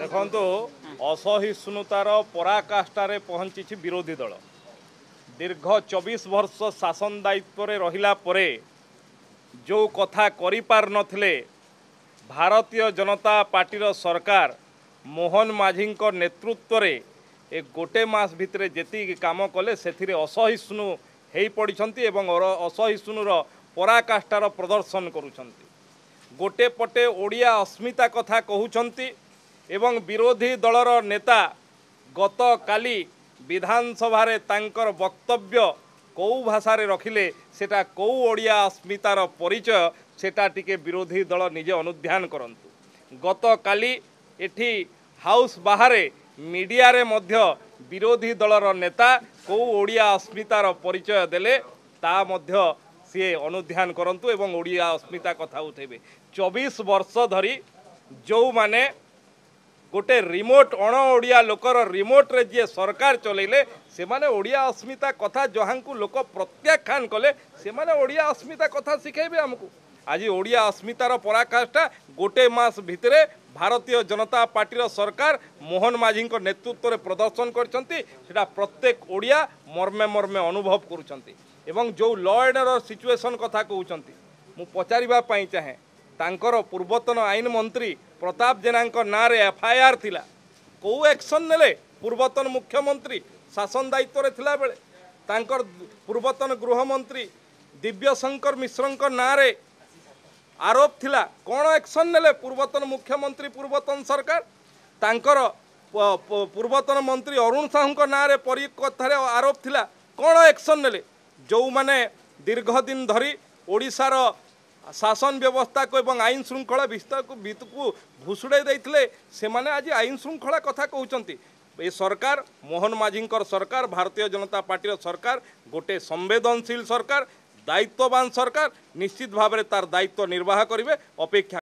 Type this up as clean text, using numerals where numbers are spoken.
देखो असहिष्णुतार पराकाष्ठार पहुँची विरोधी दल दीर्घ 24 वर्ष शासन दायित्व रहिला परे जो कथा करि पार नथिले भारतीय जनता पार्टीर सरकार मोहन माझी नेतृत्व रे ए गोटे मास भितर जेति काम कले से असहिष्णु हो पड़ती एवं असहिष्णुर पराकाष्ठार प्रदर्शन करुछंती। गोटे पटे ओडिया अस्मिता कथा कहउछंती एवं विरोधी दलर नेता गत काली विधानसभा रे तांकर वक्तव्य कौ भाषा रे रखिले सेटा कौ ओडिया अस्मितार परिचय सेटा टिके विरोधी दल निजे अनुध्यान करंतु। गत काली एठी हाउस बाहरे मीडिया रे मध्य विरोधी दलर नेता कौ ओडिया अस्मितार परिचय देले ता मध्य सी अनुध्यान करंतु एवं ओडिया अस्मिता कथा उठेबे। 24 वर्ष धरी जो माने गोटे रिमोट अण ओडिया लोकर रिमोट रे जे सरकार चलेले से माने ओडिया अस्मिता कथा जहां को लोक प्रत्याख्यान कले से माने ओडिया अस्मिता कथा शिखेबे हमको। आज ओडिया अस्मितार पराकाष्ठा गोटे मास भितरे भारतीय जनता पार्टीर सरकार मोहन माझी नेतृत्व रे प्रदर्शन करछंती सेटा प्रत्येक ओडिया मर्मे मर्मे अनुभव करुछंती। एवं जो लॉ एंड ऑर्डर सिचुएशन कथा कहउछंती मु पचारिबा पई चाहे तांकर पूर्वतन आईन मंत्री प्रताप जेना ना रे एफआईआर थिला को एक्शन नेले पूर्वतन मुख्यमंत्री शासन दायित्व रे थिला बेले तांकर पूर्वतन गृहमंत्री दिव्यशंकर मिश्र ना रे आरोप थिला कौन एक्शन नेले पूर्वतन मुख्यमंत्री पूर्वतन सरकार तांकर पूर्वतन मंत्री अरुण साहू ना रे परी कथार आरोप थिला कौन एक्शन नेले जो माने दीर्घ दिन धरी ओडिशार शासन व्यवस्था को एवं आईन श्रृंखला विस्तार को भुसुड़े देते से माने आज आईन श्रृंखला कथा कहते ये सरकार मोहन माझी सरकार भारतीय जनता पार्टी सरकार गोटे संवेदनशील सरकार दायित्ववान सरकार निश्चित भाव में तार दायित्व निर्वाह करेंगे अपेक्षा।